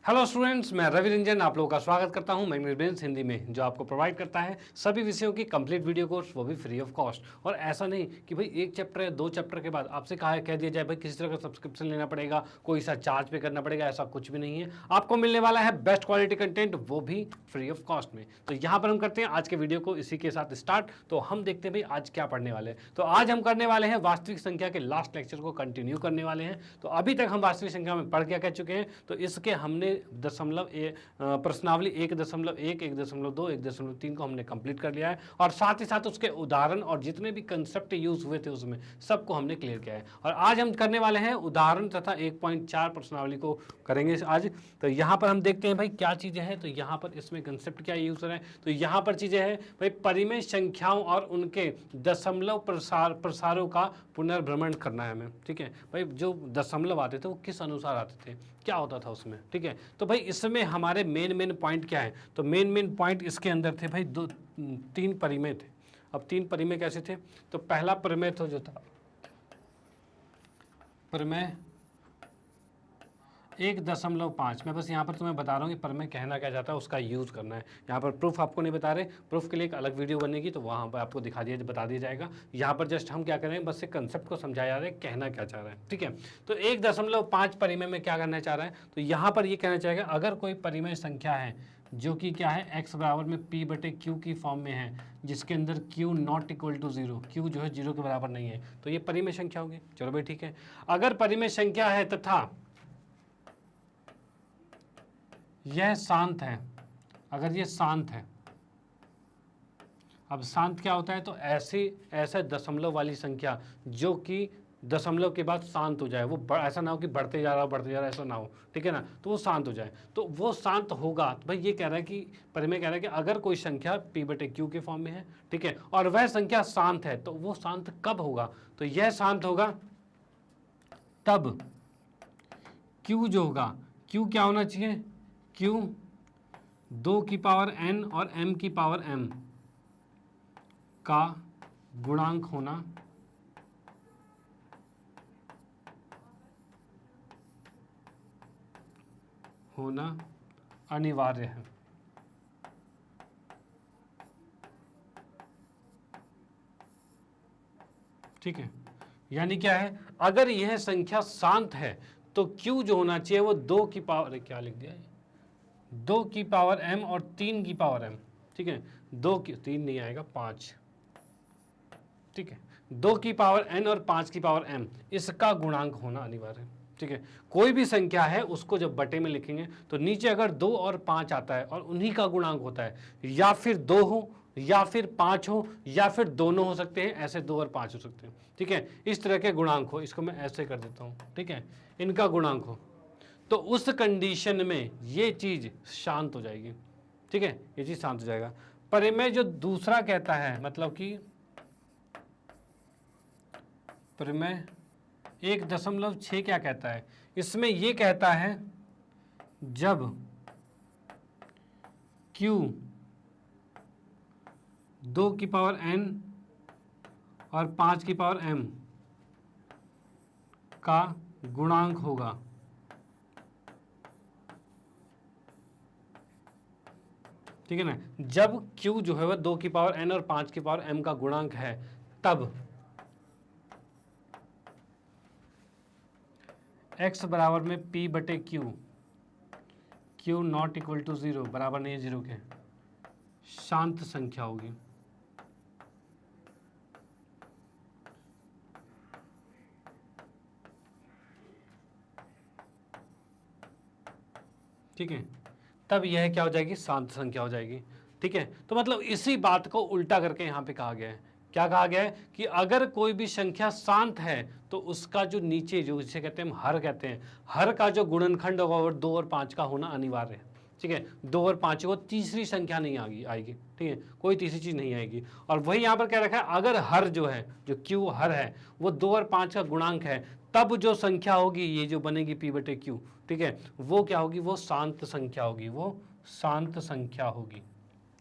Hello students, मैं रवि रंजन आप लोगों का स्वागत करता हूं मैग्नेट हिंदी में, जो आपको प्रोवाइड करता है सभी विषयों की कंप्लीट वीडियो कोर्स, वो भी फ्री ऑफ कॉस्ट। और ऐसा नहीं कि भाई एक चैप्टर या दो चैप्टर के बाद आपसे कह दिया जाए भाई किसी तरह का सब्सक्रिप्शन लेना पड़ेगा, कोई सा चार्ज पे करना पड़ेगा, ऐसा कुछ भी नहीं है। आपको मिलने वाला है बेस्ट क्वालिटी कंटेंट, वो भी फ्री ऑफ कॉस्ट में। तो यहाँ पर हम करते हैं आज के वीडियो को इसी के साथ स्टार्ट। तो हम देखते हैं भाई आज क्या पढ़ने वाले हैं। तो आज हम करने वाले हैं वास्तविक संख्या के लास्ट लेक्चर को कंटिन्यू करने वाले हैं। तो अभी तक हम वास्तविक संख्या में पढ़ क्या कह चुके हैं, तो इसके हमने दशमलव प्रश्नावली 1.1, 1.2, 1.3 को हमने कंप्लीट कर लिया है। और साथ ही साथ उसके उदाहरण और जितने भी कंसेप्ट यूज हुए थे उसमें सबको हमने क्लियर किया है। और आज हम करने वाले हैं उदाहरण तथा 1.4 प्रश्नावली को करेंगे आज। तो यहाँ पर हम देखते हैं भाई क्या चीज़ें हैं। तो यहाँ पर इसमें कंसेप्ट क्या यूज हो रहा है, तो यहाँ पर चीज़ें हैं भाई परिमेय संख्याओं और उनके दशमलव प्रसारों का पुनर्भ्रमण करना है हमें। ठीक है भाई, जो दशमलव आते थे वो किस अनुसार आते थे, क्या होता था उसमें। ठीक है, तो भाई इसमें हमारे मेन पॉइंट क्या है, तो मेन पॉइंट इसके अंदर थे भाई तीन परिमेय थे। अब तीन परिमेय कैसे थे, तो पहला परिमेय तो जो था परिमेय 1.5। मैं बस यहाँ पर तुम्हें बता रहा हूँ कि परिमेय कहना क्या चाहता है, उसका यूज़ करना है। यहाँ पर प्रूफ आपको नहीं बता रहे, प्रूफ के लिए एक अलग वीडियो बनेगी तो वहाँ पर आपको बता दिया जाएगा। यहाँ पर जस्ट हम क्या करें, बस एक कंसेप्ट को समझाया जा रहा है, कहना क्या चाह रहा है। ठीक है, तो 1.5 परिमेय में क्या करना चाह रहा है, तो यहाँ पर ये कहना चाहेगा अगर कोई परिमेय संख्या है जो कि क्या है x बराबर में p/q की फॉर्म में है, जिसके अंदर q not equal to 0, q जो है 0 के बराबर नहीं है, तो ये परिमेय संख्या होगी। चलो भाई ठीक है, अगर परिमेय संख्या है तथा यह शांत है, अगर ये शांत है, अब शांत क्या होता है, तो ऐसे दशमलव वाली संख्या जो कि दशमलव के बाद शांत हो जाए, वो ऐसा ना हो कि बढ़ते जा रहा ऐसा ना हो। ठीक है ना, तो वो शांत हो जाए, तो वो शांत होगा। तो भाई ये कह रहा है कि परिमेय कह रहा है कि अगर कोई संख्या p/q के फॉर्म में है, ठीक है, और वह संख्या शांत है, तो वो शांत कब होगा, तो यह शांत होगा तब q जो होगा, q क्या होना चाहिए, q 2 की पावर n और m की पावर m का गुणांक होना अनिवार्य है। ठीक है, यानी क्या है, अगर यह संख्या शांत है तो q जो होना चाहिए वो 2 की पावर, क्या लिख दिया है, 2 की पावर m और 3 की पावर m। ठीक है, 3 नहीं आएगा, 5। ठीक है, 2 की पावर n और 5 की पावर m, इसका गुणांक होना अनिवार्य है। ठीक है, कोई भी संख्या है उसको जब बटे में लिखेंगे तो नीचे अगर 2 और 5 आता है और उन्हीं का गुणांक होता है, या फिर 2 हो या फिर 5 हो या फिर दोनों हो सकते हैं, ऐसे 2 और 5 हो सकते हैं। ठीक है, इस तरह के गुणांक हो, इसको मैं ऐसे कर देता हूँ। ठीक है, इनका गुणांक हो, तो उस कंडीशन में ये चीज शांत हो जाएगी। ठीक है, ये चीज शांत हो जाएगा। परिमेय जो दूसरा कहता है, मतलब कि परिमेय 1.6 क्या कहता है, इसमें ये कहता है जब q 2 की पावर n और 5 की पावर m का गुणांक होगा। ठीक है ना, जब q जो है वह 2 की पावर n और 5 की पावर m का गुणांक है, तब x बराबर में p/q, q not equal to 0, बराबर नहीं है 0 के, शांत संख्या होगी। ठीक है, तब यह क्या हो जाएगी, शांत संख्या हो जाएगी। ठीक है, तो मतलब इसी बात को उल्टा करके यहाँ पे कहा गया है। क्या कहा गया है कि अगर कोई भी संख्या शांत है तो उसका जो नीचे, जो जिसे कहते हैं हम हर कहते हैं, हर का जो गुणनखंड होगा वो 2 और 5 का होना अनिवार्य है। ठीक है, 2 और 5 को तीसरी संख्या नहीं आएगी। ठीक है, कोई तीसरी चीज नहीं आएगी। और वही यहाँ पर क्या रखा है, अगर हर जो है, जो q हर है, वो 2 और 5 का गुणांक है, तब जो संख्या होगी, ये जो बनेगी p/q, ठीक है, वो क्या होगी, वो शांत संख्या होगी, वो शांत संख्या होगी।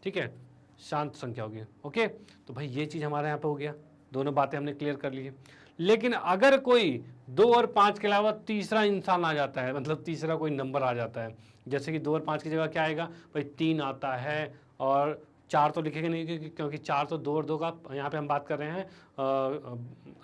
ठीक है, शांत संख्या होगी। ओके, तो भाई ये चीज हमारे यहाँ पे हो गया, दोनों बातें हमने क्लियर कर ली है। लेकिन अगर कोई 2 और 5 के अलावा तीसरा इंसान आ जाता है, मतलब तीसरा कोई नंबर आ जाता है, जैसे कि 2 और 5 की जगह क्या आएगा भाई 3 आता है, और 4 तो लिखेंगे नहीं क्योंकि 4 तो 2 और 2 का, यहाँ पे हम बात कर रहे हैं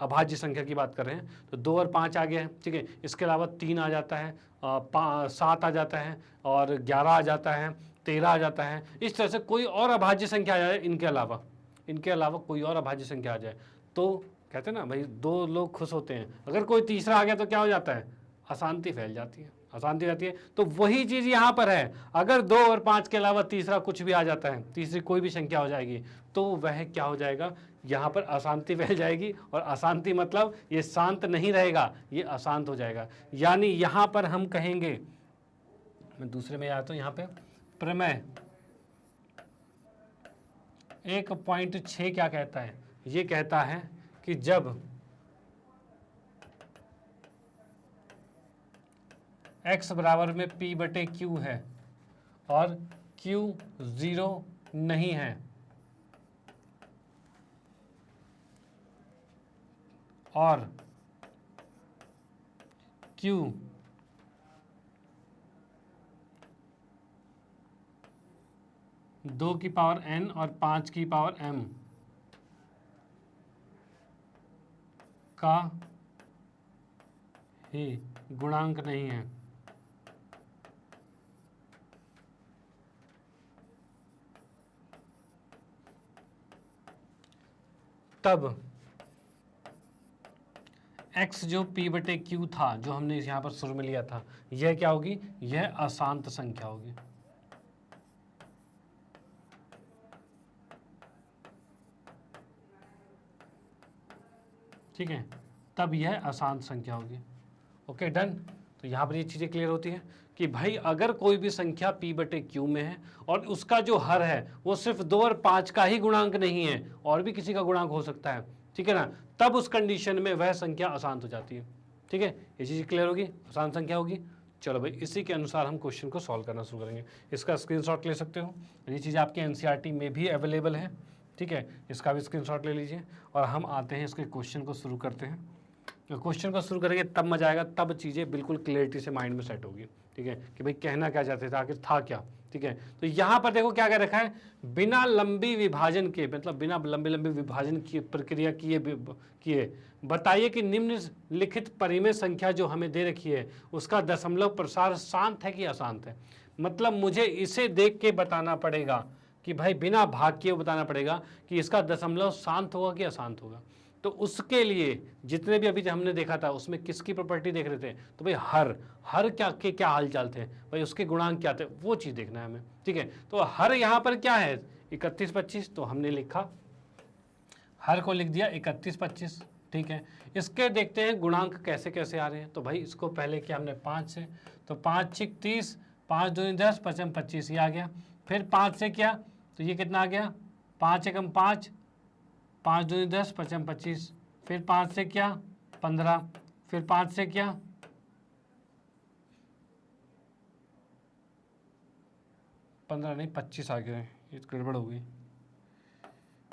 अभाज्य संख्या की बात कर रहे हैं, तो 2 और 5 आ गया है, ठीक है। इसके अलावा 3 आ जाता है, 7 आ जाता है, और 11 आ जाता है, 13 आ जाता है। इस तरह से कोई और अभाज्य संख्या आ जाए इनके अलावा कोई और अभाज्य संख्या आ जाए, तो कहते हैं ना भाई 2 लोग खुश होते हैं। अगर कोई तीसरा आ गया तो क्या हो जाता है, अशांति फैल जाती है, अशांति रहती है। तो वही चीज़ यहाँ पर है, अगर 2 और 5 के अलावा तीसरा कुछ भी आ जाता है, तीसरी कोई भी संख्या हो जाएगी, तो वह क्या हो जाएगा, यहाँ पर अशांति फैल जाएगी। और अशांति मतलब ये शांत नहीं रहेगा, ये अशांत हो जाएगा। यानी यहाँ पर हम कहेंगे, मैं दूसरे में आता हूँ, यहाँ पे प्रमेय 1.6 क्या कहता है, ये कहता है कि जब x बराबर में p/q है और q 0 नहीं है, और q 2 की पावर n और 5 की पावर m का ही गुणांक नहीं है, तब x जो p/q था, जो हमने यहाँ पर शुरू में लिया था, यह क्या होगी, यह अशांत संख्या होगी। ठीक है, तब यह अशांत संख्या होगी। Okay done. तो यहाँ पर ये चीज़ें क्लियर होती है कि भाई अगर कोई भी संख्या p/q में है और उसका जो हर है वो सिर्फ 2 और 5 का ही गुणांक नहीं है, और भी किसी का गुणांक हो सकता है, ठीक है ना, तब उस कंडीशन में वह संख्या अशांत हो जाती है। ठीक है, ये चीज़ क्लियर होगी, अशांत संख्या होगी। चलो भाई, इसी के अनुसार हम क्वेश्चन को सॉल्व करना शुरू करेंगे। इसका स्क्रीनशॉट ले सकते हो, ये चीज़ आपके एनसीईआरटी में भी अवेलेबल है। ठीक है, इसका भी स्क्रीनशॉट ले लीजिए और हम आते हैं इसके क्वेश्चन को शुरू करते हैं। क्वेश्चन को शुरू करेंगे तब मजा आएगा, तब चीज़ें बिल्कुल क्लियरिटी से माइंड में सेट होगी। ठीक है, कि भाई कहना क्या चाहते थे, आखिर था क्या। ठीक है, तो यहाँ पर देखो क्या कह रखा है, बिना लंबी विभाजन के, मतलब बिना लंबी विभाजन की प्रक्रिया किए बताइए कि निम्नलिखित परिमेय संख्या जो हमें दे रखी है उसका दशमलव प्रसार शांत है कि अशांत है। मतलब मुझे इसे देख के बताना पड़ेगा कि भाई बिना भाग किए बताना पड़ेगा कि इसका दशमलव शांत होगा कि अशांत होगा। तो उसके लिए जितने भी अभी हमने देखा था उसमें किसकी प्रॉपर्टी देख रहे थे, तो भाई हर क्या हाल चाल थे, भाई उसके गुणांक क्या थे, वो चीज़ देखना है हमें। ठीक है, तो हर यहाँ पर क्या है 31, 25, तो हमने लिखा हर को लिख दिया 31, 25। ठीक है, इसके देखते हैं गुणांक कैसे कैसे आ रहे हैं। तो भाई इसको पहले किया हमने 5 से, तो 5 6 30, 5 2 10, 5 25, ये आ गया। फिर 5 से किया तो ये कितना आ गया, 5 एकम 5, 5 2 10, 5 25। फिर 5 से क्या 15, फिर 5 से क्या 15 नहीं 25 आ गया, ये गड़बड़ हो गई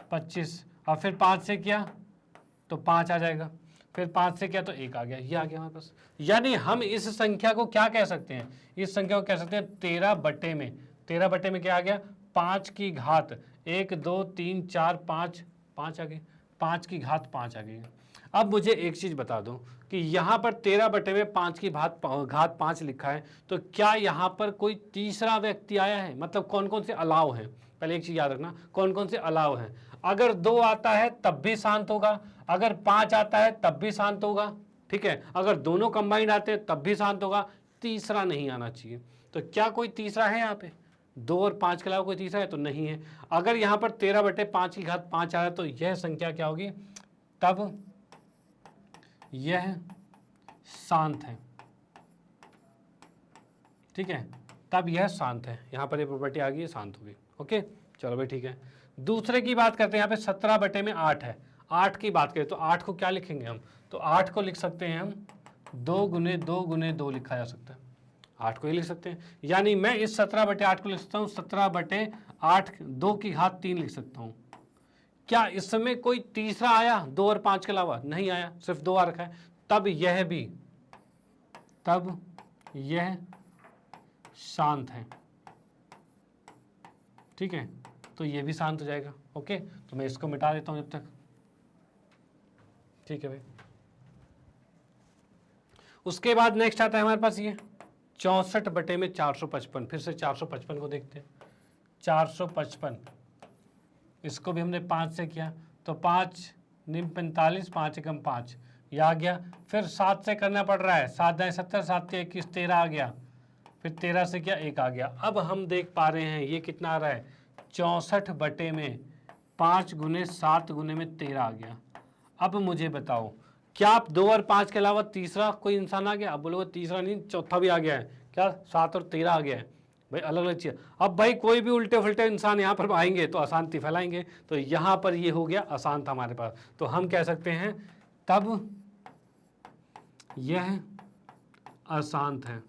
25। और फिर 5 से क्या तो 5 आ जाएगा, फिर 5 से क्या तो 1 आ गया, ये आ गया हमारे पास। यानी हम इस संख्या को क्या कह सकते हैं, इस संख्या को कह सकते हैं 13 बटे में, 13 बटे में क्या आ गया 5 की घात 1 2 3 4 5, 5 आ गई, 5 की घात 5 आ गई। अब मुझे एक चीज़ बता दो कि यहाँ पर 13 बटे में 5 की घात 5 लिखा है, तो क्या यहाँ पर कोई तीसरा व्यक्ति आया है, मतलब कौन कौन से अलाव हैं, पहले एक चीज़ याद रखना, कौन कौन से अलाव हैं। अगर 2 आता है तब भी शांत होगा, अगर 5 आता है तब भी शांत होगा। ठीक है, अगर दोनों कंबाइंड आते हैं तब भी शांत होगा, तीसरा नहीं आना चाहिए। तो क्या कोई तीसरा है यहाँ पे, 2 और 5 के अलावा कोई तीसरा है तो नहीं है। अगर यहाँ पर 13 बटे 5 की घात 5 आ रहा है तो यह संख्या क्या होगी, तब यह शांत है। ठीक है, तब यह शांत है, यहाँ पर ये प्रॉपर्टी आ गई, शांत होगी। ओके, चलो भाई ठीक है। दूसरे की बात करते हैं, यहाँ पे 17 बटे में 8 है, 8 की बात करें तो 8 को क्या लिखेंगे हम, तो 8 को लिख सकते हैं हम 2 गुने 2 गुने 2 लिखा जा सकता है, 8 को ही लिख सकते हैं। यानी मैं इस 17 बटे 8 को लिख सकता हूँ 17 बटे 8 2 की घात 3 लिख सकता हूँ। क्या इस समय कोई तीसरा आया 2 और 5 के अलावा, नहीं आया, सिर्फ 2 आ रखा है, तब यह भी, तब यह शांत है। ठीक है, तो ये भी शांत हो जाएगा। ओके, तो मैं इसको मिटा देता हूं जब तक। ठीक है भाई, उसके बाद नेक्स्ट आता है हमारे पास ये 64/455। फिर से 455 को देखते हैं। 455, इसको भी हमने 5 से किया, तो 5 निम 45, 5 एकम 5, यह आ गया। फिर 7 से करना पड़ रहा है, 7 दाएं 70, 7 के 21, 13 आ गया। फिर 13 से क्या 1 आ गया। अब हम देख पा रहे हैं ये कितना आ रहा है, 64/5 गुने 7 गुने में 13 आ गया। अब मुझे बताओ, क्या आप 2 और 5 के अलावा तीसरा कोई इंसान आ गया? अब बोलोगे तीसरा नहीं, चौथा भी आ गया है क्या? 7 और 13 आ गया है भाई, अलग अलग चीज़। अब भाई कोई भी उल्टे फुल्टे इंसान यहाँ पर आएंगे तो अशांति फैलाएंगे, तो यहाँ पर ये हो गया अशांत हमारे पास। तो हम कह सकते हैं तब यह अशांत है।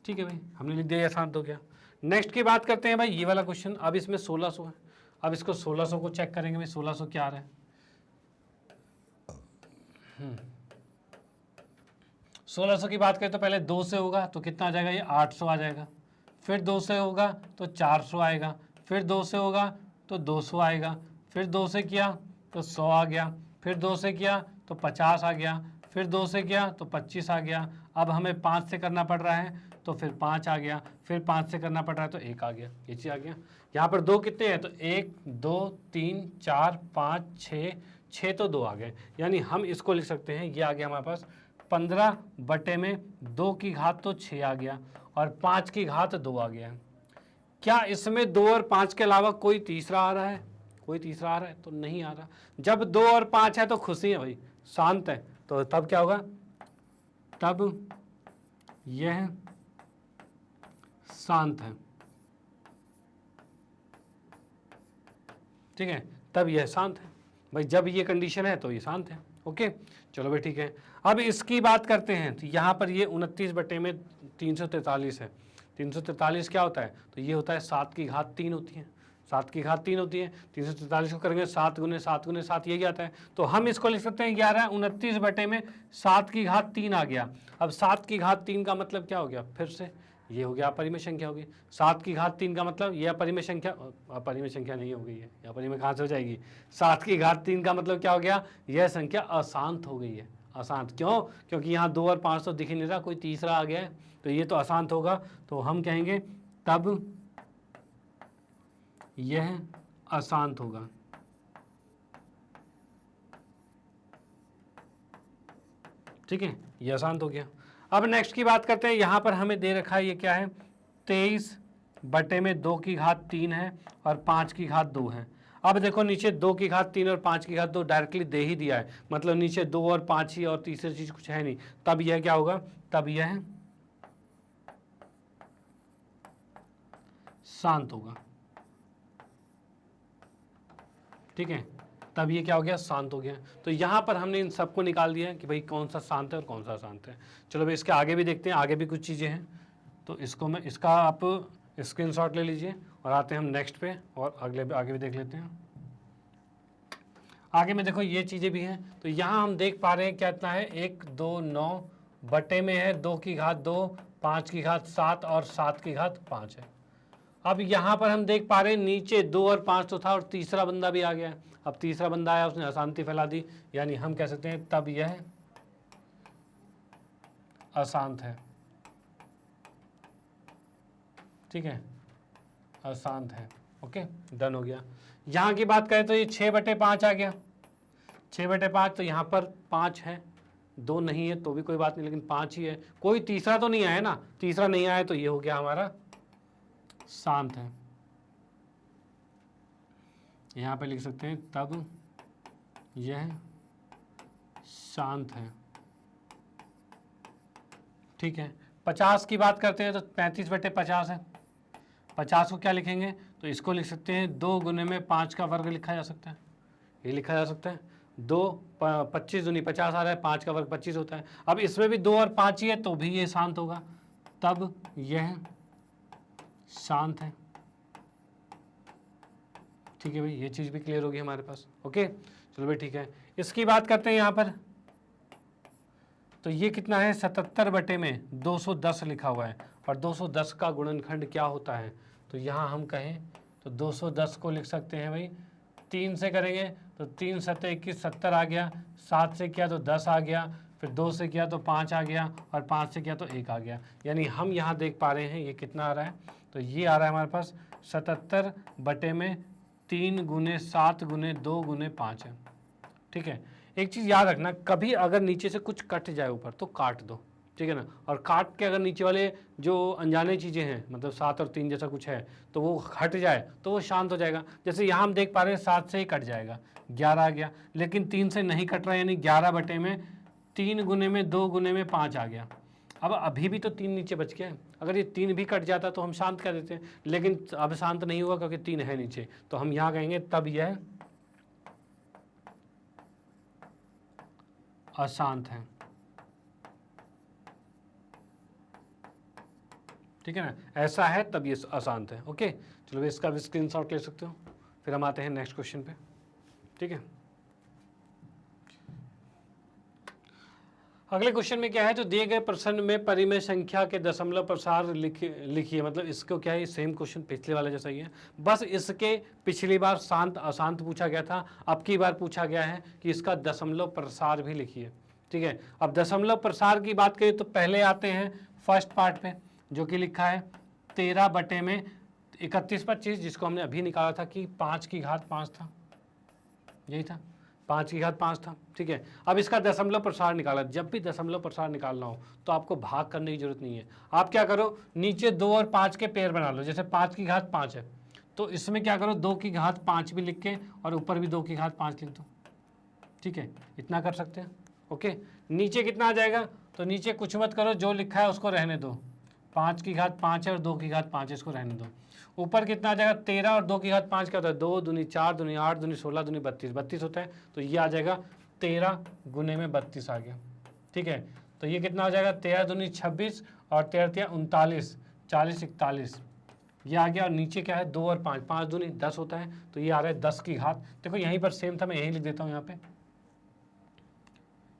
ठीक है भाई, हमने लिख दिया अशांत हो गया। नेक्स्ट की बात करते हैं भाई, ये वाला क्वेश्चन। अब इसमें 1600 है। अब इसको 1600 को चेक करेंगे भाई, 1600 क्या आ रहा है। 1600 की बात करें तो पहले 2 से होगा तो कितना आ जाएगा, ये 800 आ जाएगा। फिर 2 से होगा तो 400 आएगा। फिर 2 से होगा तो 200 आएगा। फिर 2 से किया तो 100 आ गया। फिर 2 से किया तो 50 आ गया। फिर 2 से किया तो 25 आ गया। अब हमें 5 से करना पड़ रहा है तो फिर 5 आ गया। फिर 5 से करना पड़ रहा है तो 1 आ गया। ये चीज़ आ गया। यहाँ पर 2 कितने हैं, तो 1 2 3 4 5 6 तो 2 आ गए। यानी हम इसको लिख सकते हैं, ये आ गया हमारे पास 15/2 की घात तो 6 आ गया और 5 की घात 2 आ गया। क्या इसमें 2 और 5 के अलावा कोई तीसरा आ रहा है? कोई तीसरा आ रहा है तो नहीं आ रहा। जब 2 और 5 है तो खुशी है भाई, शांत है। तो तब क्या होगा, तब यह शांत है। ठीक है, तब यह शांत है भाई। जब ये कंडीशन है तो ये शांत है। ओके, चलो भाई ठीक है। अब इसकी बात करते हैं, तो यहाँ पर ये 29/343 है। 343 क्या होता है, तो ये होता है 7 की घात 3 होती है। 7 की घात 3 होती है। 343 को करेंगे 7 गुने 7 गुने 7, यही आता है। तो हम इसको लिख सकते हैं 11 29/7 की घात 3 आ गया। अब 7 की घात 3 का मतलब क्या हो गया, फिर से ये हो गया अपरिमेय संख्या होगी। 7 की घात 3 का मतलब ये अपरिमेय संख्या, अपरिमेय संख्या नहीं हो गई है, अपरिमेय कहाँ से हो जाएगी। 7 की घात 3 का मतलब क्या हो गया, यह संख्या अशांत हो गई है। अशांत क्यों, क्योंकि यहाँ 2 और 5 तो दिख ही नहीं रहा, कोई तीसरा आ गया है, तो ये तो अशांत होगा। तो हम कहेंगे तब यह अशांत होगा। ठीक है, यह अशांत हो गया। अब नेक्स्ट की बात करते हैं। यहाँ पर हमें दे रखा है, ये क्या है, 23/2 की घात 3 है और 5 की घात 2 है। अब देखो नीचे 2 की घात 3 और 5 की घात 2 डायरेक्टली दे ही दिया है, मतलब नीचे 2 और 5 ही, और तीसरी चीज कुछ है नहीं। तब यह क्या होगा, तब यह शांत होगा। ठीक है, तब ये क्या हो गया, शांत हो गया। तो यहाँ पर हमने इन सबको निकाल दिया है कि भाई कौन सा शांत है और कौन सा अशांत है। चलो भाई इसके आगे भी देखते हैं, आगे भी कुछ चीज़ें हैं, तो इसको मैं, इसका आप स्क्रीनशॉट ले लीजिए और आते हैं हम नेक्स्ट पे, और आगे भी देख लेते हैं। आगे में देखो ये चीज़ें भी हैं। तो यहाँ हम देख पा रहे हैं क्या इतना है, 1 2 9 बटे में है 2 की घात 2, 5 की घात 7 और 7 की घात 5 है। अब यहाँ पर हम देख पा रहे हैं नीचे 2 और 5 तो था, और तीसरा बंदा भी आ गया। अब तीसरा बंदा आया, उसने अशांति फैला दी, यानी हम कह सकते हैं तब यह अशांत है। ठीक है, अशांत है। ओके, डन हो गया। यहाँ की बात करें तो ये 6/5 आ गया। 6/5, तो यहाँ पर 5 है, 2 नहीं है तो भी कोई बात नहीं, लेकिन 5 ही है। कोई तीसरा तो नहीं आया ना, तीसरा नहीं आया तो ये हो गया हमारा शांत है। यहाँ पे लिख सकते हैं तब यह शांत है। ठीक है, 50 की बात करते हैं तो 35/50 है। 50 को क्या लिखेंगे, तो इसको लिख सकते हैं 2 गुने में 5 का वर्ग लिखा जा सकता है, ये लिखा जा सकता है। 2 25 दूनी 50 आ रहा है, 5 का वर्ग 25 होता है। अब इसमें भी 2 और 5 ही है तो भी ये शांत होगा, तब यह शांत है। ठीक है भाई, ये चीज़ भी क्लियर होगी हमारे पास। ओके, चलो भाई ठीक है, इसकी बात करते हैं यहाँ पर। तो ये कितना है 77 बटे में 210 लिखा हुआ है, और 210 का गुणनखंड क्या होता है, तो यहाँ हम कहें तो 210 को लिख सकते हैं भाई 3 से करेंगे तो 3 सत्ते 21 70 आ गया, 7 से किया तो 10 आ गया, फिर 2 से किया तो 5 आ गया, और 5 से किया तो 1 आ गया। यानी हम यहाँ देख पा रहे हैं ये कितना आ रहा है, तो ये आ रहा है हमारे पास 77 बटे में 3 गुने 7 गुने 2 गुने 5 है। ठीक है, एक चीज़ याद रखना, कभी अगर नीचे से कुछ कट जाए ऊपर तो काट दो, ठीक है ना, और काट के अगर नीचे वाले जो अनजाने चीज़ें हैं, मतलब 7 और 3 जैसा कुछ है, तो वो हट जाए तो वो शांत हो जाएगा। जैसे यहाँ हम देख पा रहे हैं 7 से ही कट जाएगा, 11 आ गया, लेकिन 3 से नहीं कट रहा है, यानी 11 बटे में 3 गुने में 2 गुने में 5 आ गया। अब अभी भी तो 3 नीचे बच गया है, अगर ये 3 भी कट जाता तो हम शांत कर देते हैं, लेकिन अब शांत नहीं हुआ क्योंकि 3 है नीचे, तो हम यहाँ कहेंगे तब यह अशांत है। ठीक है ना, ऐसा है तब ये अशांत है। ओके, चलो इसका भी स्क्रीनशॉट ले सकते हो। फिर हम आते हैं नेक्स्ट क्वेश्चन पे। ठीक है, अगले क्वेश्चन में क्या है, तो दिए गए प्रश्न में परिमेय संख्या के दशमलव प्रसार लिखिए। मतलब इसको क्या है, सेम क्वेश्चन पिछले वाला जैसा ही है, बस इसके पिछली बार शांत अशांत पूछा गया था, अब की बार पूछा गया है कि इसका दशमलव प्रसार भी लिखिए। ठीक है, अब दशमलव प्रसार की बात करें तो पहले आते हैं फर्स्ट पार्ट पे, जो कि लिखा है 13 बटे में 31/25, जिसको हमने अभी निकाला था कि 5 की घात 5 था, यही था, 5 की घात 5 था। ठीक है, अब इसका दशमलव प्रसार निकाला। जब भी दशमलव प्रसार निकालना हो तो आपको भाग करने की जरूरत नहीं है, आप क्या करो, नीचे 2 और 5 के पेयर बना लो। जैसे 5 की घात 5 है तो इसमें क्या करो, 2 की घात 5 भी लिख के और ऊपर भी 2 की घात 5 लिख दो। ठीक है, इतना कर सकते हैं। ओके, नीचे कितना आ जाएगा, तो नीचे कुछ मत करो, जो लिखा है उसको रहने दो, 5 की घात 5 है और 2 की घात 5 है, इसको रहने दो। ऊपर कितना आ जाएगा, 13 और 2 की घात 5 क्या होता है, 2 दूनी 4 दूनी 8 दूनी 16 दूनी 32, 32 होता है, तो ये आ जाएगा 13 गुने में 32 आ गया। ठीक है, तो ये कितना हो जाएगा, 13 दूनी 26 और 13 तिया 39, 40 41, ये आ गया। और नीचे क्या है, 2 और 5, 5 दूनी 10 होता है, तो ये आ रहा है 10 की घात। देखो यहीं पर सेम था, मैं यहीं लिख देता हूँ यहाँ पे,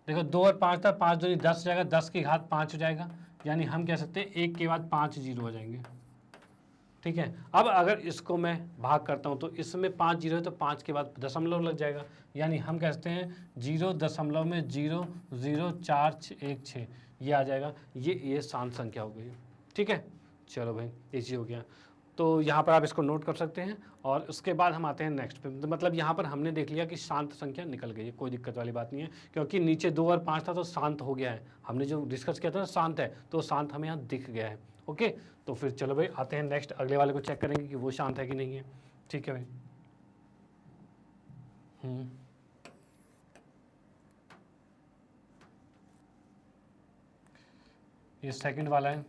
देखो 2 और 5 था, 5 दूनी 10 हो जाएगा, 10 की घात 5 हो जाएगा, यानी हम कह सकते हैं 1 के बाद 5 जीरो हो जाएंगे। ठीक है, अब अगर इसको मैं भाग करता हूँ तो इसमें 5 जीरो है तो 5 के बाद दशमलव लग जाएगा, यानी हम कहते हैं 0.00416, ये आ जाएगा। ये शांत संख्या हो गई। ठीक है, चलो भाई ये चीज़ हो गया, तो यहाँ पर आप इसको नोट कर सकते हैं। और उसके बाद हम आते हैं नेक्स्ट पे, तो मतलब यहाँ पर हमने देख लिया कि शांत संख्या निकल गई है, कोई दिक्कत वाली बात नहीं है, क्योंकि नीचे 2 और 5 था तो शांत हो गया है। हमने जो डिस्कस किया था ना शांत है, तो शांत हमें यहाँ दिख गया है। ओके, तो फिर चलो भाई आते हैं नेक्स्ट, अगले वाले को चेक करेंगे कि वो शांत है कि नहीं है। ठीक है भाई, ये सेकंड वाला है,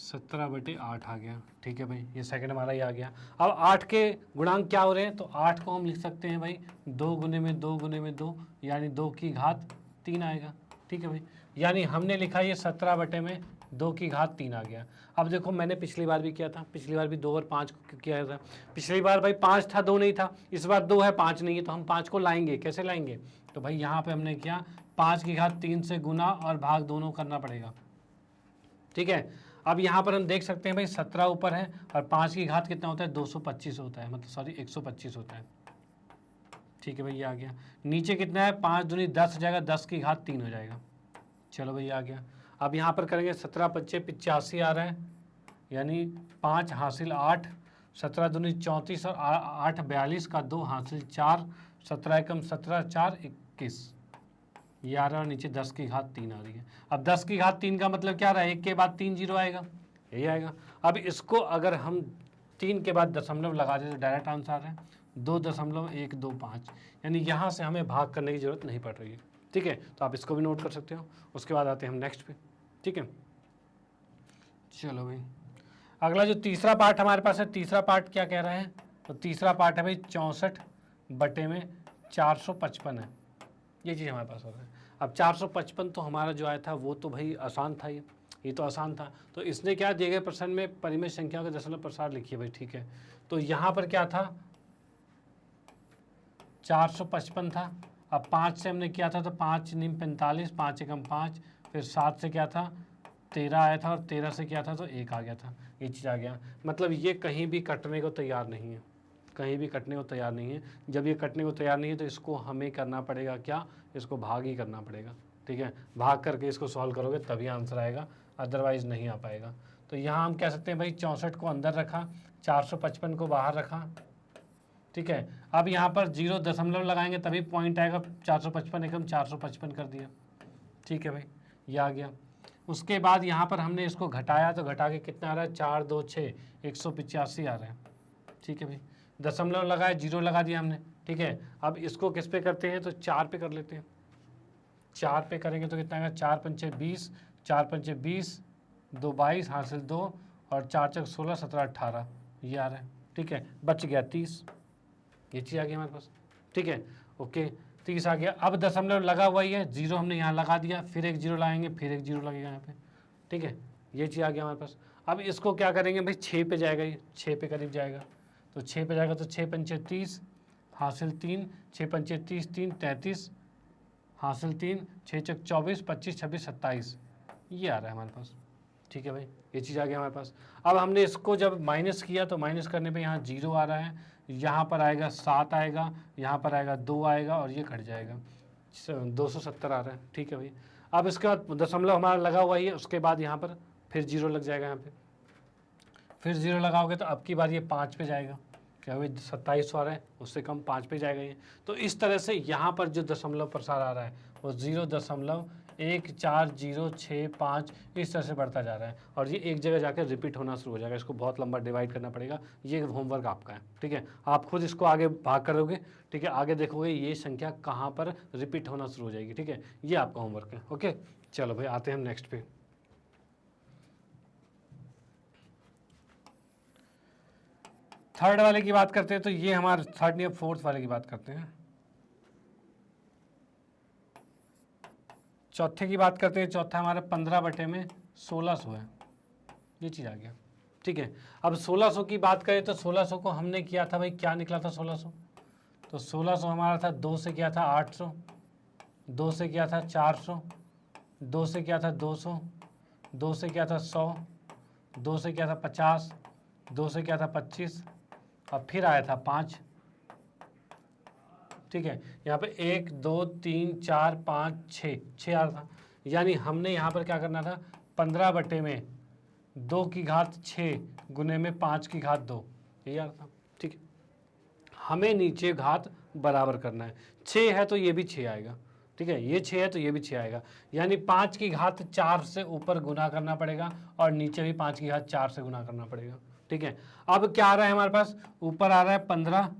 17/8 आ गया। ठीक है भाई, ये सेकंड हमारा ही आ गया। अब 8 के गुणांक क्या हो रहे हैं, तो 8 को हम लिख सकते हैं भाई 2 गुने में 2 गुने में 2, यानी 2 की घात 3 आएगा। ठीक है भाई, यानी हमने लिखा ये 17 बटे में 2 की घात 3 आ गया। अब देखो मैंने पिछली बार भी किया था, पिछली बार भी 2 और 5 को किया था। पिछली बार भाई 5 था 2 नहीं था, इस बार 2 है 5 नहीं है, तो हम 5 को लाएंगे, कैसे लाएंगे, तो भाई यहाँ पे हमने किया 5 की घात 3 से गुना और भाग दोनों करना पड़ेगा। ठीक है, अब यहाँ पर हम देख सकते हैं भाई 17 ऊपर है और 5 की घात कितना होता है, 225 होता है, मतलब सॉरी 125 होता है। ठीक है भाई, ये आ गया। नीचे कितना है, 5 दूनी 10 हो जाएगा, 10 की घात 3 हो जाएगा। चलो भाई आ गया। अब यहाँ पर करेंगे 17 5 85 आ रहा है, यानी 5 हासिल 8, 17 दूनी 34 और 8 42 का 2 हासिल 4, 17 एकम 17 4 21, ये आ रहा है। और नीचे 10 की घात 3 आ रही है। अब 10 की घात 3 का मतलब क्या रहा है, 1 के बाद 3 जीरो आएगा, यही आएगा। अब इसको अगर हम 3 के बाद दशमलव लगा दें तो डायरेक्ट आंसर है 2.125, यानी यहाँ से हमें भाग करने की जरूरत नहीं पड़ रही है। ठीक है, तो आप इसको भी नोट कर सकते हो। उसके बाद आते हैं हम नेक्स्ट पे। ठीक है, चलो भाई अगला जो तीसरा पार्ट हमारे पास है, तीसरा पार्ट क्या कह रहा है, तो तीसरा पार्ट है भाई 64 बटे में 455 है, ये चीज़ हमारे पास हो रहा है। अब 455 तो हमारा जो आया था वो तो भाई आसान था, ये तो आसान था। तो इसने क्या दिए गए प्रश्न में परिमेय संख्या का दशमलव प्रसार लिखिए भाई। ठीक है, तो यहाँ पर क्या था, 455 था। अब 5 से हमने किया था तो 5 निम 45, 5 एकम 5, फिर 7 से क्या था 13 आया था, और 13 से क्या था तो 1 आ गया था। ये चीज़ आ गया, मतलब ये कहीं भी कटने को तैयार नहीं है, कहीं भी कटने को तैयार नहीं है। जब ये कटने को तैयार नहीं है तो इसको हमें करना पड़ेगा क्या, इसको भाग ही करना पड़ेगा। ठीक है, भाग करके इसको सॉल्व करोगे तभी आंसर आएगा, अदरवाइज नहीं आ पाएगा। तो यहाँ हम कह सकते हैं भाई 64 को अंदर रखा, 455 को बाहर रखा। ठीक है, अब यहाँ पर 0 दशमलव लगाएंगे तभी पॉइंट आएगा, 455 एकम 455 कर दिया। ठीक है भाई, ये आ गया। उसके बाद यहाँ पर हमने इसको घटाया तो घटा के कितना आ रहा है, 4 2 6 185 आ रहा है। ठीक है भाई, दशमलव लगाया, 0 लगा दिया हमने। ठीक है, अब इसको किस पे करते हैं तो 4 पे कर लेते हैं। 4 पे करेंगे तो कितना आएगा, 4 पंचे 20, 4 पंचे 20, 2 22 हासिल 2, और 4 चक 16 17 18, ये आ रहा है। ठीक है, बच गया 30, ये चीज़ आ गई हमारे पास। ठीक है, ओके, 30 आ गया। अब दशमलव लगा हुआ ही है, 0 हमने यहाँ लगा दिया, फिर एक 0 लगाएंगे, फिर एक 0 लगेगा यहाँ पे। ठीक है, ये चीज़ आ गया हमारे पास। अब इसको क्या करेंगे भाई, 6 पे जाएगा, ये 6 पे करीब जाएगा, तो 6 पे जाएगा तो 6 पंचे 30 हासिल 3, 6 पंचे 30 3 33 हासिल 3, 6 चक 24 25 26 27, ये आ रहा है हमारे पास। ठीक है भाई, ये चीज़ आ गया हमारे पास। अब हमने इसको जब माइनस किया तो माइनस करने पे यहाँ 0 आ रहा है, यहाँ पर आएगा 7 आएगा, यहाँ पर आएगा 2 आएगा, और ये कट जाएगा, 270 आ रहा है। ठीक है भाई, अब इसके बाद दशमलव हमारा लगा हुआ ही है, उसके बाद यहाँ पर फिर 0 लग जाएगा, यहाँ पे फिर 0 लगाओगे तो अब की बार ये 5 पे जाएगा, क्या भाई 27 आ रहा है, उससे कम 5 पे जाएगा ये। तो इस तरह से यहाँ पर जो दशमलव प्रसार आ रहा है वो 0.140665 इस तरह से बढ़ता जा रहा है, और ये एक जगह जाकर रिपीट होना शुरू हो जाएगा। इसको बहुत लंबा डिवाइड करना पड़ेगा, ये होमवर्क आपका है। ठीक है, आप खुद इसको आगे भाग करोगे। ठीक है, आगे देखोगे ये संख्या कहाँ पर रिपीट होना शुरू हो जाएगी। ठीक है, ये आपका होमवर्क है। ओके, चलो भाई आते हैं हम नेक्स्ट पे। थर्ड वाले की बात करते हैं, तो ये हमारे थर्ड या फोर्थ वाले की बात करते हैं। चौथे की बात करते हैं, चौथा हमारा 15/1600 है, ये चीज़ आ गया। ठीक है, अब 1600 की बात करें तो 1600 को हमने किया था भाई, क्या निकला था 1600, तो 1600 हमारा था 2 से किया था 800, 2 से किया था 400, 2 से किया था 200, 2 से किया था 100, 2 से किया था 50, 2 से किया था 25, और फिर आया था 5। ठीक है, यहाँ पे 1 2 3 4 5 6 आ रहा था, यानी हमने यहाँ पर क्या करना था, 15/2 गुने में 5/2, यही आ रहा था। ठीक है, हमें नीचे घात बराबर करना है, 6 है तो ये भी 6 आएगा। ठीक है, ये 6 है तो ये भी 6 आएगा, यानी 5/4 से ऊपर गुना करना पड़ेगा, और नीचे भी 5/4 से गुना करना पड़ेगा। ठीक है, अब क्या आ रहा है हमारे पास, ऊपर आ रहा है 15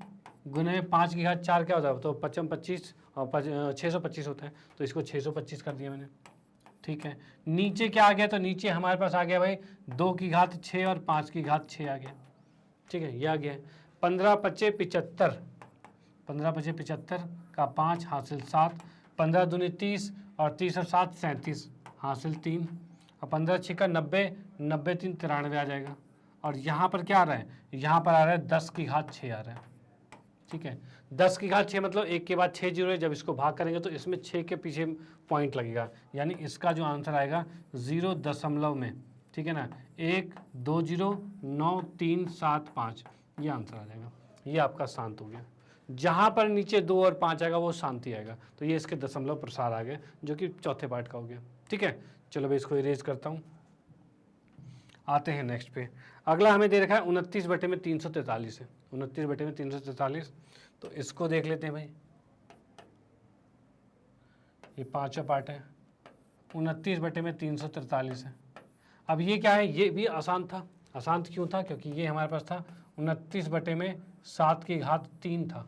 गुने में 5/4 क्या होता है, तो 55 25 और 625 होता है, तो इसको 625 कर दिया मैंने। ठीक है, नीचे क्या आ गया, तो नीचे हमारे पास आ गया भाई 2/6 और 5/6 आ गया। ठीक है, ये आ गया 15 25 75, 15 25 75 का 5 हासिल 7, 15 दूनी 30 और 30 और 7 37 हासिल 3, और 15 6 90, 90 3 93 आ जाएगा। और यहाँ पर क्या आ रहा है, यहाँ पर आ रहा है 10/6 आ रहा है। ठीक है, 10/6 मतलब 1 के बाद 6 जीरो है, जब इसको भाग करेंगे तो इसमें 6 के पीछे पॉइंट लगेगा, यानी इसका जो आंसर आएगा 0 दशमलव में, ठीक है ना, 1 2 0 9 3 7 5, ये आंसर आ जाएगा। ये आपका शांत हो गया, जहाँ पर नीचे 2 और 5 आएगा वो शांति आएगा, तो ये इसके दशमलव प्रसार आ गए, जो कि चौथे पार्ट का हो गया। ठीक है, चलो मैं इसको इरेज करता हूँ, आते हैं नेक्स्ट पे। अगला हमें दे रखा है 29/343 है, 29/343, तो इसको देख लेते हैं भाई, ये पांचवा पार्ट है, 29/343 है। अब ये क्या है, ये भी आसान था। आसान क्यों था, क्योंकि ये हमारे पास था 29/7 था,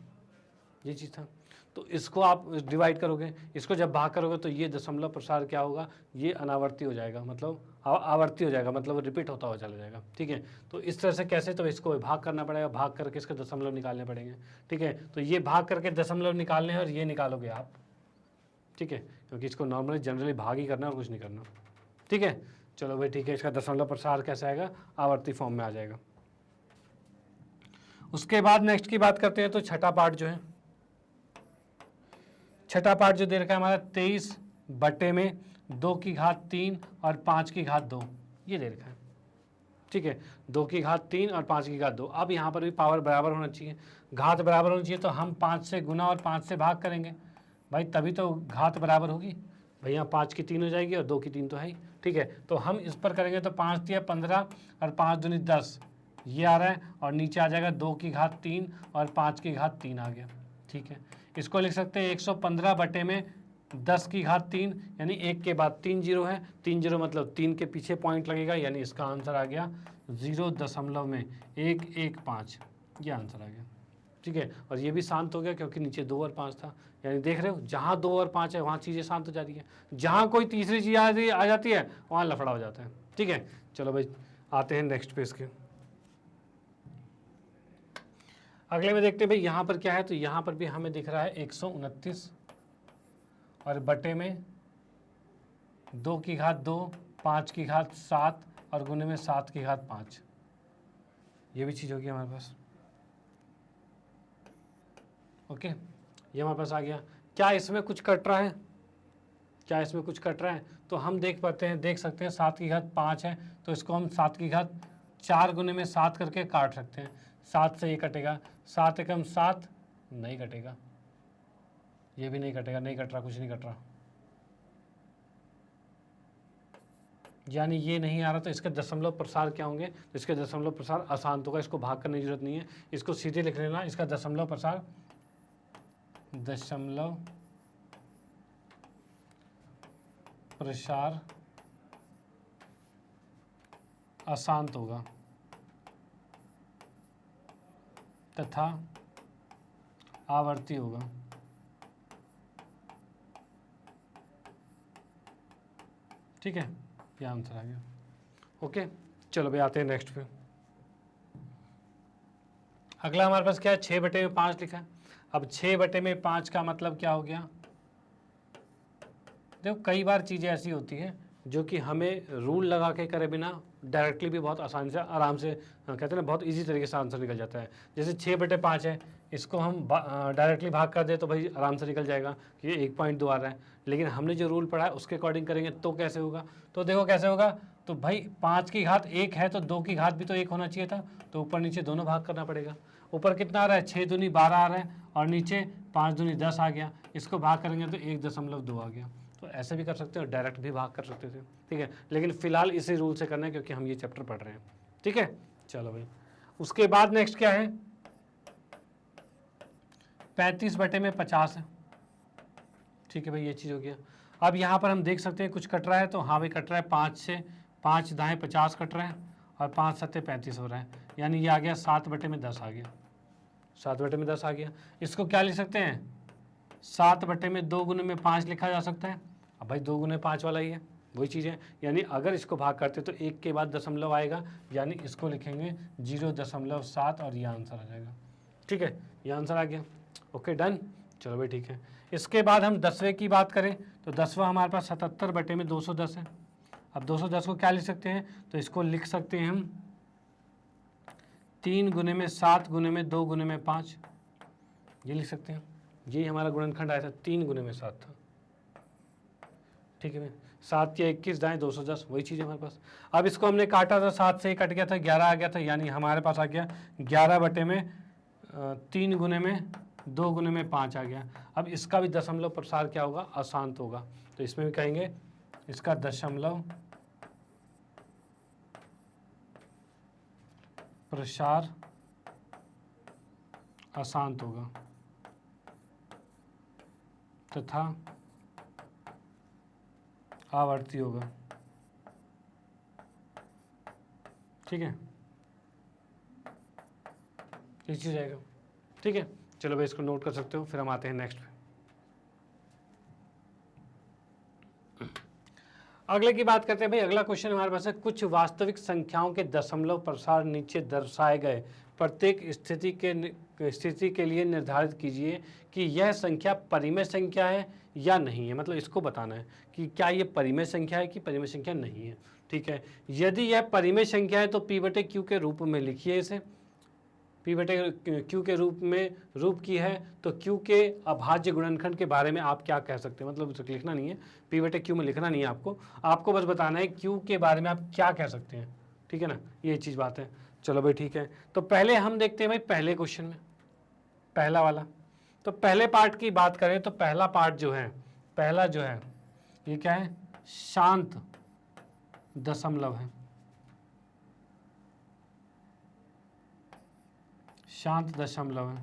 ये चीज़ था। तो इसको आप डिवाइड करोगे, इसको जब भाग करोगे तो ये दशमलव प्रसार क्या होगा, ये अनावर्ती हो जाएगा, मतलब आवर्ती हो जाएगा, मतलब रिपीट होता हुआ चला जाएगा। ठीक है, तो इस तरह से कैसे, तो इसको भाग करना पड़ेगा, भाग करके इसके दशमलव निकालने पड़ेंगे। ठीक है, तो ये भाग करके दशमलव निकालने हैं और ये निकालोगे आप। ठीक है, क्योंकि इसको नॉर्मली जनरली भाग ही करना और कुछ नहीं करना। ठीक है, चलो भाई ठीक है, इसका दशमलव प्रसार कैसे आएगा, आवर्ती फॉर्म में आ जाएगा। उसके बाद नेक्स्ट की बात करते हैं, तो छठा पार्ट जो है छठा पार्ट जो दे रखा है हमारा 23 बटे में 2 की घात 3 और 5 की घात 2, ये दे रखा है। ठीक है, 2 की घात 3 और 5 की घात 2। अब यहाँ पर भी पावर बराबर होना चाहिए, घात बराबर होनी चाहिए, तो हम 5 से गुना और 5 से भाग करेंगे भाई, तभी तो घात बराबर होगी भाई। यहाँ 5 की 3 हो जाएगी और 2 की 3 तो है ही। ठीक है, तो हम इस पर करेंगे तो 5 दिया 15 और 5 दूनी 10, ये आ रहा है, और नीचे आ जाएगा 2 की घात 3 और 5 की घात 3 आ गया। ठीक है, इसको लिख सकते हैं 115 बटे में 10 की घात 3, यानी 1 के बाद 3 जीरो है, 3 जीरो मतलब 3 के पीछे पॉइंट लगेगा, यानी इसका आंसर आ गया 0.115, ये आंसर आ गया। ठीक है, और ये भी शांत हो गया क्योंकि नीचे 2 और 5 था, यानी देख रहे हो जहाँ 2 और 5 है वहाँ चीज़ें शांत हो जाती है, जहाँ कोई तीसरी चीज़ आ जाती है वहाँ लफड़ा हो जाता है। ठीक है, चलो भाई आते हैं नेक्स्ट पेज के अगले में देखते हैं भाई यहाँ पर क्या है। तो यहाँ पर भी हमें दिख रहा है 129 और बटे में 2 की घात 2, 5 की घात 7 और गुने में 7 की घात 5, ये भी चीज़ होगी हमारे पास। ओके, ये हमारे पास आ गया। क्या इसमें कुछ कट रहा है, क्या इसमें कुछ कट रहा है? तो हम देख सकते हैं 7 की घात 5 है, तो इसको हम 7 की घात 4 गुने में 7 करके काट सकते हैं। 7 से ये कटेगा, 7 एकम 7, नहीं कटेगा, ये भी नहीं कटेगा, नहीं कट रहा, कुछ नहीं कट रहा, यानी ये नहीं आ रहा। तो इसके दशमलव प्रसार क्या होंगे? तो इसके दशमलव प्रसार अशांत होगा, इसको भाग करने की जरूरत नहीं है, इसको सीधे लिख लेना। इसका दशमलव प्रसार अशांत होगा तथा आवर्ती होगा। ठीक है, ये आंसर आ गया। ओके, चलो भाई आते हैं नेक्स्ट पे। अगला हमारे पास क्या है? 6 बटे में 5 लिखा है। अब 6 बटे में 5 का मतलब क्या हो गया? देखो कई बार चीज़ें ऐसी होती हैं जो कि हमें रूल लगा के करे बिना डायरेक्टली भी बहुत आसानी से आराम से कहते हैं ना, बहुत इजी तरीके से आंसर निकल जाता है। जैसे 6 बटे 5 है, इसको हम डायरेक्टली भाग कर दे तो भाई आराम से निकल जाएगा कि ये 1.2 आ रहा है। लेकिन हमने जो रूल पढ़ा है उसके अकॉर्डिंग करेंगे तो कैसे होगा? तो देखो कैसे होगा, तो भाई 5 की घात 1 है तो 2 की घात भी तो 1 होना चाहिए था, तो ऊपर नीचे दोनों भाग करना पड़ेगा। ऊपर कितना आ रहा है? 6 दूनी 12 आ रहा है और नीचे 5 दूनी 10 आ गया, इसको भाग करेंगे तो 1.2 आ गया। तो ऐसे भी कर सकते हो, डायरेक्ट भी भाग कर सकते थे। ठीक है, लेकिन फिलहाल इसी रूल से करना है क्योंकि हम ये चैप्टर पढ़ रहे हैं। ठीक है, चलो भाई उसके बाद नेक्स्ट क्या है? 35 बटे में 50 है। ठीक है भाई, ये चीज़ हो गया। अब यहाँ पर हम देख सकते हैं कुछ कट रहा है, तो हाँ भाई कट रहा है, 5 से 5 दाएँ 50 कट रहा है और 5 सत्ते 35 हो रहा है, यानी ये आ गया 7 बटे में 10 आ गया। 7 बटे में 10 आ गया। इसको क्या लिख सकते हैं? 7 बटे में 2 गुने में 5 लिखा जा सकता है। अब भाई 2 गुने 5 वाला ही है, वही चीज़ है, यानी अगर इसको भाग करते तो 1 के बाद दशमलव आएगा, यानी इसको लिखेंगे 0.7 और ये आंसर आ जाएगा। ठीक है, ये आंसर आ गया। ओके डन, चलो भाई ठीक है। इसके बाद हम 10वें की बात करें तो 10वां हमारे पास 77 बटे में 210 है। अब 210 को क्या लिख सकते हैं? तो इसको लिख सकते हैं हम 3 गुने में 7 गुने में 2 गुने में 5, ये लिख सकते हैं। यही हमारा गुणनखंड आया था, 3 गुने में 7 था। ठीक है भाई, 7 के 21 दाएँ 210, वही चीज़ है हमारे पास। अब इसको हमने काटा था, 7 से ही कट गया था, 11 आ गया था, यानी हमारे पास आ गया 11 बटे में 3 गुने में 2 गुने में 5 आ गया। अब इसका भी दशमलव प्रसार क्या होगा? अशांत होगा, तो इसमें भी कहेंगे इसका दशमलव प्रसार अशांत होगा तथा आवर्ती होगा। ठीक है, ये चीज़ आएगा। ठीक है, चलो भाई इसको नोट कर सकते हो, फिर हम आते हैं नेक्स्ट पे। अगले की बात करते हैं भाई। अगला क्वेश्चन हमारे पास है, कुछ वास्तविक संख्याओं के दशमलव प्रसार नीचे दर्शाए गए प्रत्येक स्थिति के लिए निर्धारित कीजिए कि यह संख्या परिमेय संख्या है या नहीं है। मतलब इसको बताना है कि क्या ये परिमेय संख्या है कि परिमेय संख्या नहीं है। ठीक है, यदि यह परिमेय संख्या है तो P/Q के रूप में लिखिए इसे। P बटे Q के रूप की है, तो Q के अभाज्य गुणनखंड के बारे में आप क्या कह सकते हैं, मतलब उसे लिखना नहीं है, P बटे Q में लिखना नहीं है आपको बस बताना है Q के बारे में आप क्या कह सकते हैं, ठीक है ना, ये चीज़ बात है। चलो भाई ठीक है, तो पहले हम देखते हैं भाई पहले क्वेश्चन में, पहला वाला। तो पहले पार्ट की बात करें तो पहला पार्ट जो है, पहला जो है ये क्या है, शांत दशमलव है, शांत दशमलव है।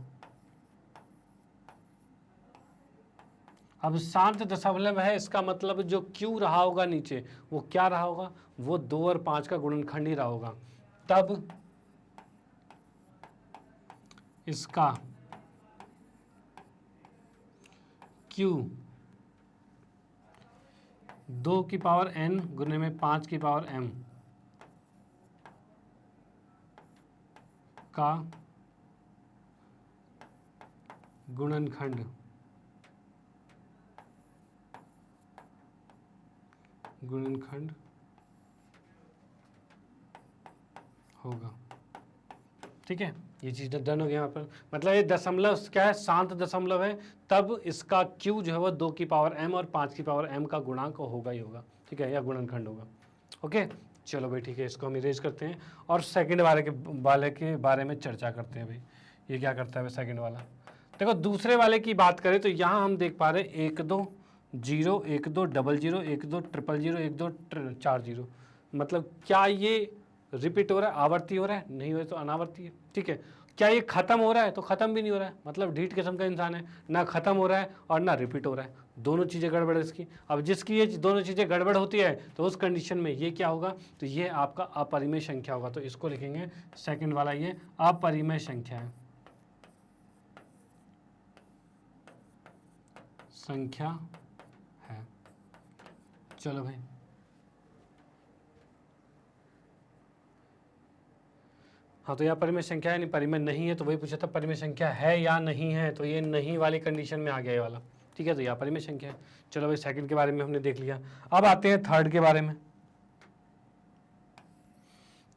अब शांत दशमलव है, इसका मतलब जो Q रहा होगा नीचे वो क्या रहा होगा, वो 2 और 5 का गुणनखंड ही रहा होगा, तब इसका Q 2 की पावर n गुने में 5 की पावर m का गुणनखंड होगा, ठीक है। ये चीज़ डन हो गया यहाँ पर, मतलब ये दशमलव क्या है, शांत दशमलव है, तब इसका Q जो है वो 2 की पावर m और 5 की पावर m का गुणांक होगा ही होगा, ठीक है, या गुणनखंड होगा। ओके चलो भाई ठीक है, इसको हम इरेज करते हैं और सेकंड वाले के बारे में चर्चा करते हैं। भाई ये क्या करता है भाई सेकंड वाला, देखो दूसरे वाले की बात करें तो यहाँ हम देख पा रहे हैं 1 2 0 1 2 00 1 2 000 1 2 40, मतलब क्या ये रिपीट हो रहा है, आवर्ती हो रहा है, नहीं हो रहा है तो अनावर्ती है, ठीक है। क्या ये खत्म हो रहा है, तो खत्म भी नहीं हो रहा है, मतलब ढीठ किस्म का इंसान है, ना खत्म हो रहा है और ना रिपीट हो रहा है, दोनों चीज़ें गड़बड़ है इसकी। अब जिसकी ये दोनों चीज़ें गड़बड़ होती है तो उस कंडीशन में ये क्या होगा, तो ये आपका अपरिमेय संख्या होगा, तो इसको लिखेंगे सेकंड वाला, ये अपरिमेय संख्या है, है। चलो भाई हाँ, तो यहाँ परिमेय संख्या है, नहीं परिमेय नहीं है, तो वही पूछा था परिमेय संख्या है या नहीं है, तो ये नहीं वाली कंडीशन में आ गया ये वाला, ठीक है, तो यहाँ परिमेय संख्या है। चलो भाई सेकंड के बारे में हमने देख लिया, अब आते हैं थर्ड के बारे में।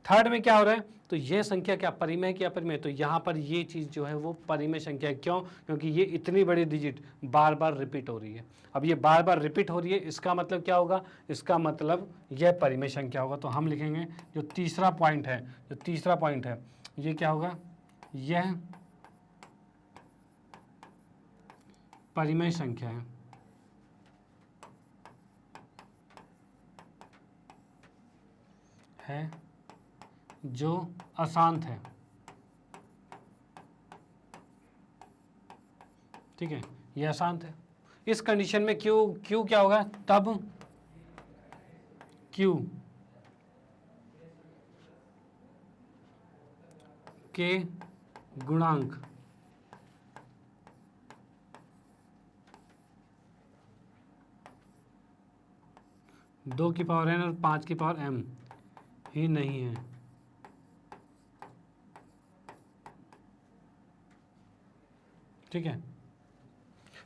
थर्ड में क्या हो रहा है, तो ये संख्या क्या परिमेय है कि अपरिमेय, तो यहाँ पर ये चीज़ जो है वो परिमेय संख्या है। क्यों, क्योंकि ये इतनी बड़ी डिजिट बार बार रिपीट हो रही है। अब ये बार बार रिपीट हो रही है, इसका मतलब क्या होगा, इसका मतलब यह परिमेय संख्या होगा। तो हम लिखेंगे जो तीसरा पॉइंट है, ये क्या होगा, यह परिमेय संख्या है जो अशांत है, ठीक है, ये अशांत है। इस कंडीशन में क्यू क्या होगा, तब Q के गुणांक दो की पावर n और 5 की पावर m ही नहीं है, ठीक है।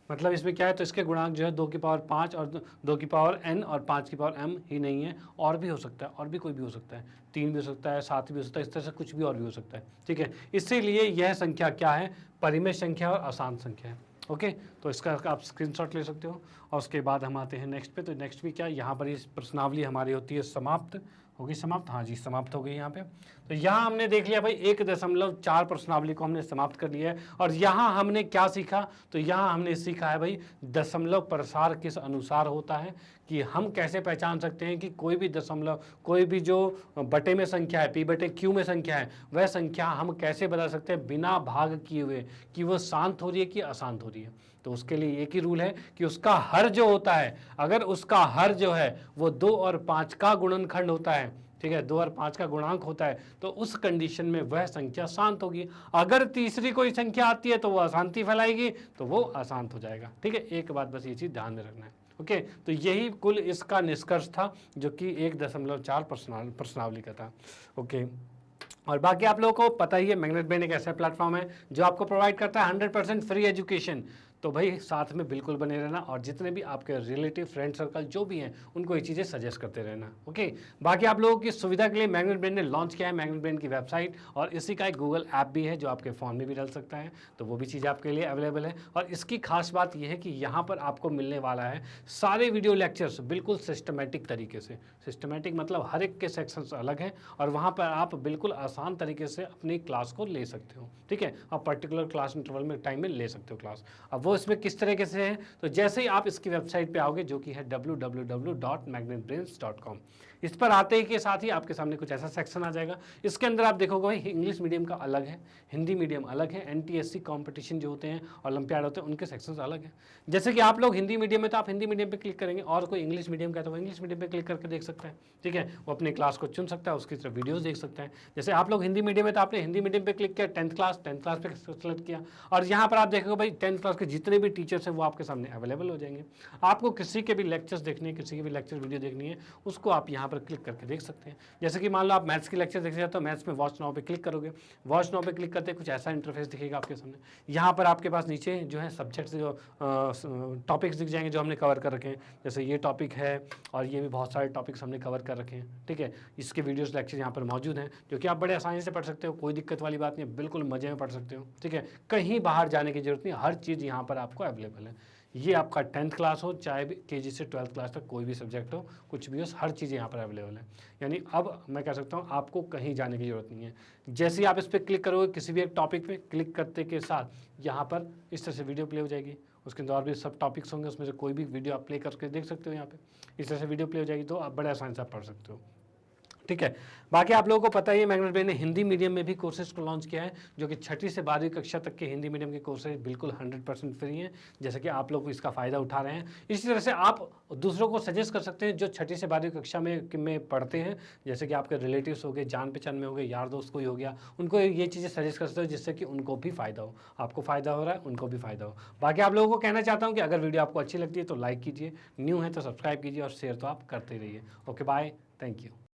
मतलब इसमें क्या है, तो इसके गुणांक जो है 2 की पावर 5 और 2 की पावर n और 5 की पावर m ही नहीं है, और भी हो सकता है, और भी कोई भी हो सकता है, 3 भी हो सकता है, 7 भी हो सकता है, इस तरह से कुछ भी और भी हो सकता है, ठीक है। इसीलिए यह संख्या क्या है, परिमेय संख्या और अशांत संख्या है। ओके, तो इसका आप स्क्रीनशॉट ले सकते हो। और उसके बाद हम आते हैं नेक्स्ट पे। तो नेक्स्ट भी क्या, यहाँ पर ये प्रश्नावली हमारी होती है समाप्त, होगी समाप्त, हाँ जी समाप्त हो गई यहाँ पे। तो यहाँ हमने देख लिया भाई 1.4 प्रश्नावली को हमने समाप्त कर लिया है। और यहाँ हमने क्या सीखा, तो यहाँ हमने सीखा है भाई दशमलव प्रसार किस अनुसार होता है, कि हम कैसे पहचान सकते हैं कि कोई भी दशमलव, कोई भी जो बटे में संख्या है, P बटे Q में संख्या है, वह संख्या हम कैसे बता सकते हैं बिना भाग किए हुए कि वो शांत हो रही है कि अशांत हो रही है। तो उसके लिए एक ही रूल है कि उसका हर जो होता है, अगर उसका हर जो है वो 2 और 5 का गुणनखंड होता है, ठीक है, 2 और 5 का गुणांक होता है, तो उस कंडीशन में वह संख्या शांत होगी। अगर तीसरी कोई संख्या आती है तो वो अशांति फैलाएगी, तो वो अशांत हो जाएगा। ठीक है, एक बात बस ये चीज़ ध्यान में रखना है। ओके, तो यही कुल इसका निष्कर्ष था, जो कि 1.4 प्रश्नावली का था। ओके, और बाकी आप लोगों को पता ही है, मैग्नेट ब्रेन एक ऐसा प्लेटफॉर्म है जो आपको प्रोवाइड करता है 100% फ्री एजुकेशन। तो भाई साथ में बिल्कुल बने रहना और जितने भी आपके रिलेटिव फ्रेंड सर्कल जो भी हैं उनको ये चीज़ें सजेस्ट करते रहना। ओके, बाकी आप लोगों की सुविधा के लिए मैग्नेट ब्रेन ने लॉन्च किया है मैग्नेट ब्रेन की वेबसाइट, और इसी का एक गूगल ऐप भी है जो आपके फ़ोन में भी डल सकता है, तो वो भी चीज़ आपके लिए अवेलेबल है। और इसकी खास बात यह है कि यहाँ पर आपको मिलने वाला है सारे वीडियो लेक्चर्स बिल्कुल सिस्टमेटिक तरीके से। सिस्टमेटिक मतलब हर एक के सेक्शंस अलग हैं और वहाँ पर आप बिल्कुल आसान तरीके से अपनी क्लास को ले सकते हो। ठीक है, आप पर्टिकुलर क्लास इंटरवल में टाइम में ले सकते हो क्लास। अब वो इसमें किस तरीके से है, तो जैसे ही आप इसकी वेबसाइट पे आओगे जो कि है www.magnetbrains.com, इस पर आते ही के साथ ही आपके सामने कुछ ऐसा सेक्शन आ जाएगा। इसके अंदर आप देखोगे भाई इंग्लिश मीडियम का अलग है, हिंदी मीडियम अलग है, NTSC कॉम्पिटिशन जो होते हैं ओलंपियाड होते हैं उनके सेक्शंस अलग हैं। जैसे कि आप लोग हिंदी मीडियम में तो आप हिंदी मीडियम पे क्लिक करेंगे, और कोई इंग्लिश मीडियम का है तो वो इंग्लिश मीडियम पे क्लिक करके देख सकता है। ठीक है, वो अपनी क्लास को चुन सकता है, उसकी तरफ वीडियोज़ देख सकता है। जैसे आप लोग हिंदी मीडियम में तो आपने हिंदी मीडियम पे क्लिक किया, 10th क्लास पे सेलेक्ट किया, और यहाँ पर आप देखोगे भाई 10th क्लास के जितने भी टीचर्स हैं वो आपके सामने अवेलेबल हो जाएंगे। आपको किसी के भी लेक्चर्स देखनी है, किसी की भी लेक्चर वीडियो देखनी है, उसको आप यहाँ पर क्लिक करके देख सकते हैं। जैसे कि मान लो आप मैथ्स की लेक्चर देखना चाहते हो, मैथ्स में वॉच नाउ पे क्लिक करोगे, वॉच नाउ पे क्लिक करते कुछ ऐसा इंटरफेस दिखेगा आपके सामने। यहाँ पर आपके पास नीचे जो है सब्जेक्ट्स जो टॉपिक्स दिख जाएंगे जो हमने कवर कर रखे हैं, जैसे ये टॉपिक है और ये भी बहुत सारे टॉपिक्स हमने कवर कर रखे हैं। ठीक है, इसके वीडियोस लेक्चर यहाँ पर मौजूद हैं जो कि आप बड़े आसानी से पढ़ सकते हो, कोई दिक्कत वाली बात नहीं है, बिल्कुल मज़े में पढ़ सकते हो। ठीक है, कहीं बाहर जाने की जरूरत नहीं, हर चीज़ यहाँ पर आपको अवेलेबल है। ये आपका 10th क्लास हो, चाहे भी KG से 12th क्लास तक कोई भी सब्जेक्ट हो, कुछ भी हो, हर चीज़ यहाँ पर अवेलेबल है। यानी अब मैं कह सकता हूँ आपको कहीं जाने की ज़रूरत नहीं है। जैसे ही आप इस पर क्लिक करोगे, किसी भी एक टॉपिक पे क्लिक करते के साथ यहाँ पर इस तरह से वीडियो प्ले हो जाएगी। उसके अंदर और भी सब टॉपिक्स होंगे, उसमें से कोई भी वीडियो आप प्ले करके देख सकते हो। यहाँ पे इस तरह से वीडियो प्ले हो जाएगी, तो आप बड़े आसानी से आप पढ़ सकते हो। ठीक है, बाकी आप लोगों को पता ही है मैग्नेट ब्रेन ने हिंदी मीडियम में भी कोर्सेज को लॉन्च किया है, जो कि 6ठी से 12वीं कक्षा तक के हिंदी मीडियम के कोर्सेज बिल्कुल 100% फ्री हैं, जैसे कि आप लोग इसका फ़ायदा उठा रहे हैं। इसी तरह से आप दूसरों को सजेस्ट कर सकते हैं जो 6ठी से 12वीं कक्षा में पढ़ते हैं, जैसे कि आपके रिलेटिव्स हो गए, जान पहचान में हो गए, यार दोस्त कोई हो गया, उनको ये चीज़ें सजेस्ट कर सकते हो जिससे कि उनको भी फ़ायदा हो, आपको फ़ायदा हो रहा है, उनको भी फ़ायदा हो। बाकी आप लोगों को कहना चाहता हूँ कि अगर वीडियो आपको अच्छी लगती है तो लाइक कीजिए, न्यू है तो सब्सक्राइब कीजिए और शेयर तो आप करते रहिए। Okay, bye, thank you.